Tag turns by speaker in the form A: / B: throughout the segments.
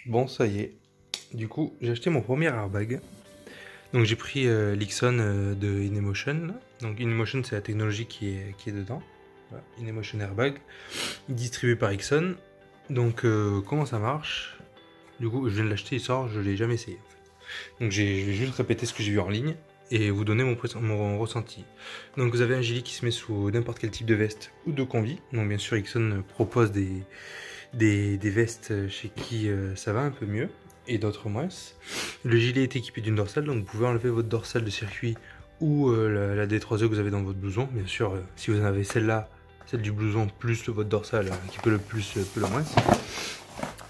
A: Bon, ça y est. Du coup, j'ai acheté mon premier airbag. Donc j'ai pris l'Ixon de InEmotion, là. Donc InEmotion, c'est la technologie qui est dedans. Voilà, InEmotion Airbag, distribué par Ixon. Donc comment ça marche? Du coup, je viens de l'acheter, il sort, je l'ai jamais essayé en fait. Donc je vais juste répéter ce que j'ai vu en ligne et vous donner mon ressenti. Donc vous avez un gilet qui se met sous n'importe quel type de veste ou de combi. Donc bien sûr, Ixon propose des vestes chez qui ça va un peu mieux et d'autres moins. Le gilet est équipé d'une dorsale, donc vous pouvez enlever votre dorsale de circuit ou la D3E que vous avez dans votre blouson. Bien sûr, si vous en avez celle-là, celle du blouson plus votre dorsale qui peut le plus, peut le moins.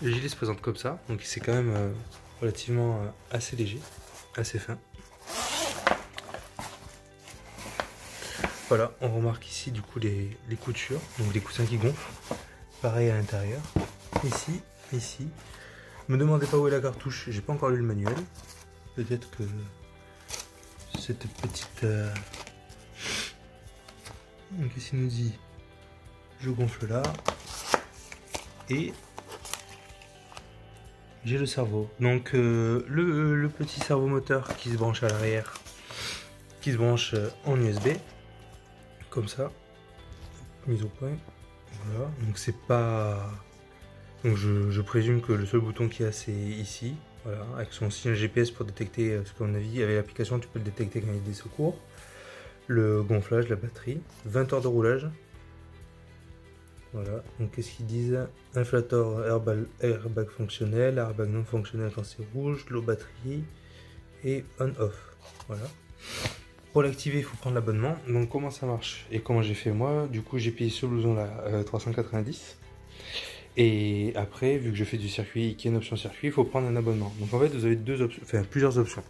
A: Le gilet se présente comme ça, donc c'est quand même relativement assez léger, assez fin. Voilà, on remarque ici du coup les coutures, donc les coussins qui gonflent. Pareil à l'intérieur. Ici, ici. Me demandez pas où est la cartouche, j'ai pas encore lu le manuel. Peut-être que cette petite... Qu'est-ce qu'il nous dit? Je gonfle là. Et j'ai le cerveau. Donc le petit cerveau moteur qui se branche à l'arrière, qui se branche en USB. Comme ça. Mise au point. Voilà. Donc c'est pas... Donc je présume que le seul bouton qu'il y a c'est ici. Voilà, avec son signe GPS pour détecter ce qu'on a vu. Avec l'application tu peux le détecter quand il y a des secours. Le gonflage, la batterie. 20 heures de roulage. Voilà, donc qu'est-ce qu'ils disent? Inflator airbag fonctionnel, airbag non fonctionnel quand c'est rouge, low batterie et on-off. Voilà. Pour l'activer, il faut prendre l'abonnement. Donc comment ça marche et comment j'ai fait moi? Du coup j'ai payé ce blouson là 390. Et après, vu que je fais du circuit, qui est une option circuit, il faut prendre un abonnement. Donc en fait, vous avez plusieurs options.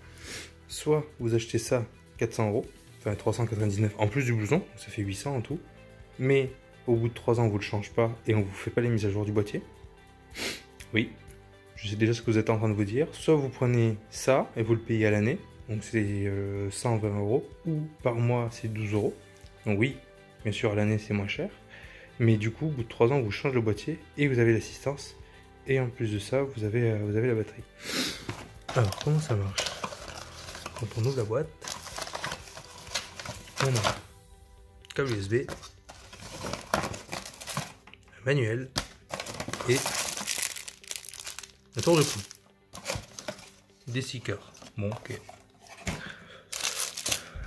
A: Soit vous achetez ça 400 euros, enfin 399 en plus du blouson, ça fait 800 en tout. Mais au bout de 3 ans, on vous le change pas et on vous fait pas les mises à jour du boîtier. Oui, je sais déjà ce que vous êtes en train de vous dire. Soit vous prenez ça et vous le payez à l'année, donc c'est 120 euros, ou par mois c'est 12 euros. Donc oui, bien sûr à l'année c'est moins cher. Mais du coup, au bout de 3 ans, on vous change le boîtier et vous avez l'assistance. Et en plus de ça, vous avez la batterie. Alors, comment ça marche? Quand on ouvre la boîte, on a câble USB, un manuel et un tour de cou. Des stickers. Bon, ok.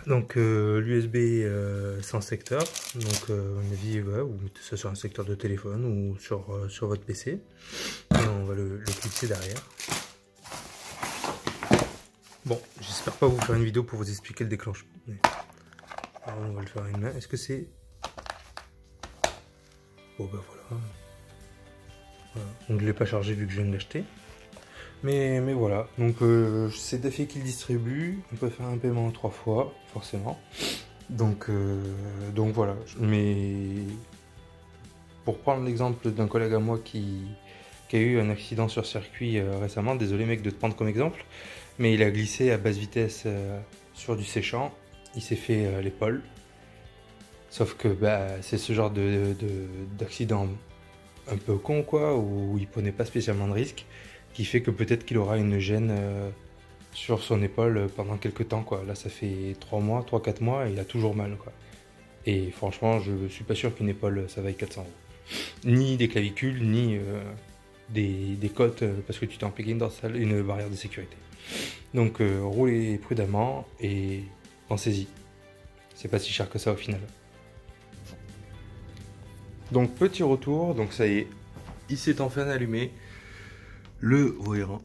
A: Donc l'USB sans secteur, donc on a dit vous mettez ça sur un secteur de téléphone ou sur votre PC et on va le clipser derrière. Bon, j'espère pas vous faire une vidéo pour vous expliquer le déclenchement. Mais... Alors, on va le faire à une main. Est-ce que c'est... Bon ben voilà. Donc je l'ai pas chargé vu que je viens de l'acheter. Mais voilà, donc c'est Daffy qui le distribue, on peut faire un paiement 3 fois, forcément. Donc voilà, mais pour prendre l'exemple d'un collègue à moi qui a eu un accident sur circuit récemment, désolé mec de te prendre comme exemple, mais il a glissé à basse vitesse sur du séchant, il s'est fait l'épaule. Sauf que bah, c'est ce genre d'accident un peu con quoi, où il prenait pas spécialement de risque, qui fait que peut-être qu'il aura une gêne sur son épaule pendant quelques temps quoi. Là ça fait 3-4 mois et il a toujours mal quoi. Et franchement je suis pas sûr qu'une épaule ça vaille 400 euros. Ni des clavicules, ni des côtes parce que tu t'es impliqué une barrière de sécurité. Donc roulez prudemment et pensez-y. C'est pas si cher que ça au final. Donc petit retour, donc ça y est, il s'est enfin allumé le voyant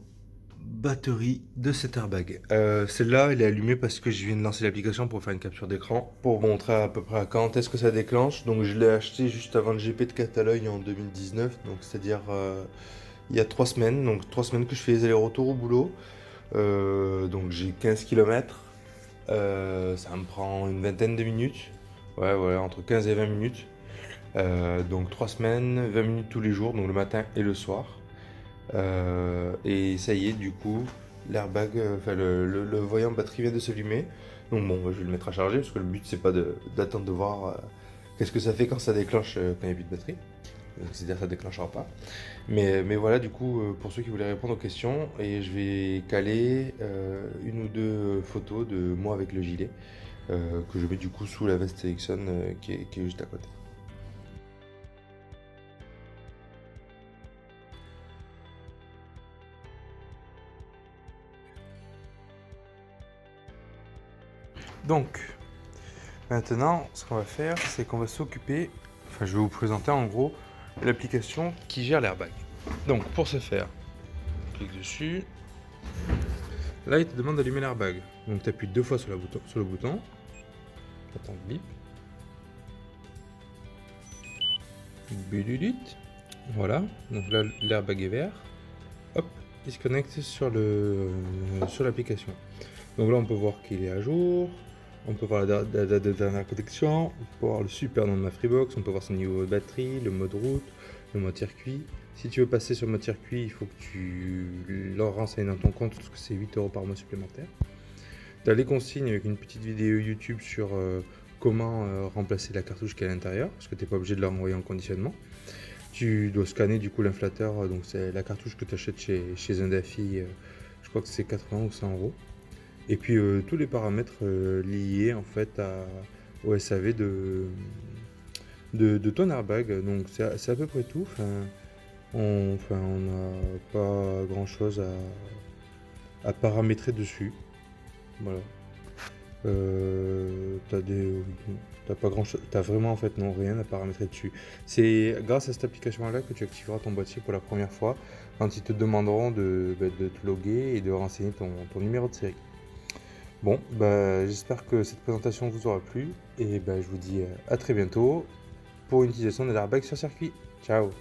A: batterie de cet airbag. Celle-là, elle est allumée parce que je viens de lancer l'application pour faire une capture d'écran, pour montrer à peu près à quand est-ce que ça déclenche. Donc je l'ai acheté juste avant le GP de Catalogne en 2019, donc c'est-à-dire il y a 3 semaines, donc 3 semaines que je fais les allers-retours au boulot. Donc j'ai 15 km, ça me prend une vingtaine de minutes, ouais, entre 15 et 20 minutes. Donc 3 semaines, 20 minutes tous les jours, donc le matin et le soir. Et ça y est, du coup, l'airbag, le voyant batterie vient de s'allumer. Donc bon, je vais le mettre à charger parce que le but c'est pas d'attendre de voir qu'est-ce que ça fait quand ça déclenche quand il n'y a plus de batterie. c'est-à-dire ça déclenchera pas. Mais voilà, du coup, pour ceux qui voulaient répondre aux questions, et je vais caler une ou deux photos de moi avec le gilet, que je mets du coup sous la veste Ericsson qui est juste à côté. Donc, maintenant, ce qu'on va faire, c'est qu'on va s'occuper, enfin je vais vous présenter en gros l'application qui gère l'airbag. Donc pour ce faire, clique dessus. Là, il te demande d'allumer l'airbag. Donc tu appuies 2 fois sur le bouton. Attends, bip. Bidudit. Voilà, donc là l'airbag est vert. Hop, il se connecte sur l'application. Donc là on peut voir qu'il est à jour. On peut voir la date de dernière connexion, on peut voir le super nom de ma Freebox, on peut voir son niveau de batterie, le mode route, le mode circuit. Si tu veux passer sur le mode circuit, il faut que tu leur renseignes dans ton compte parce que c'est 8 € par mois supplémentaire. Tu as les consignes avec une petite vidéo YouTube sur comment remplacer la cartouche qui est à l'intérieur, parce que tu n'es pas obligé de la renvoyer en conditionnement. Tu dois scanner du coup l'inflateur, donc c'est la cartouche que tu achètes chez Zendafi, je crois que c'est 80 ou 100 €. Et puis tous les paramètres liés en fait au SAV de ton airbag. Donc c'est à peu près tout. On n'a pas grand chose à paramétrer dessus. Voilà. T'as pas grand chose. T'as vraiment en fait non rien à paramétrer dessus. C'est grâce à cette application là que tu activeras ton boîtier pour la première fois quand ils te demanderont de te loguer et de renseigner ton numéro de série. Bon, bah, j'espère que cette présentation vous aura plu et bah, je vous dis à très bientôt pour une utilisation de l'airbag sur circuit. Ciao!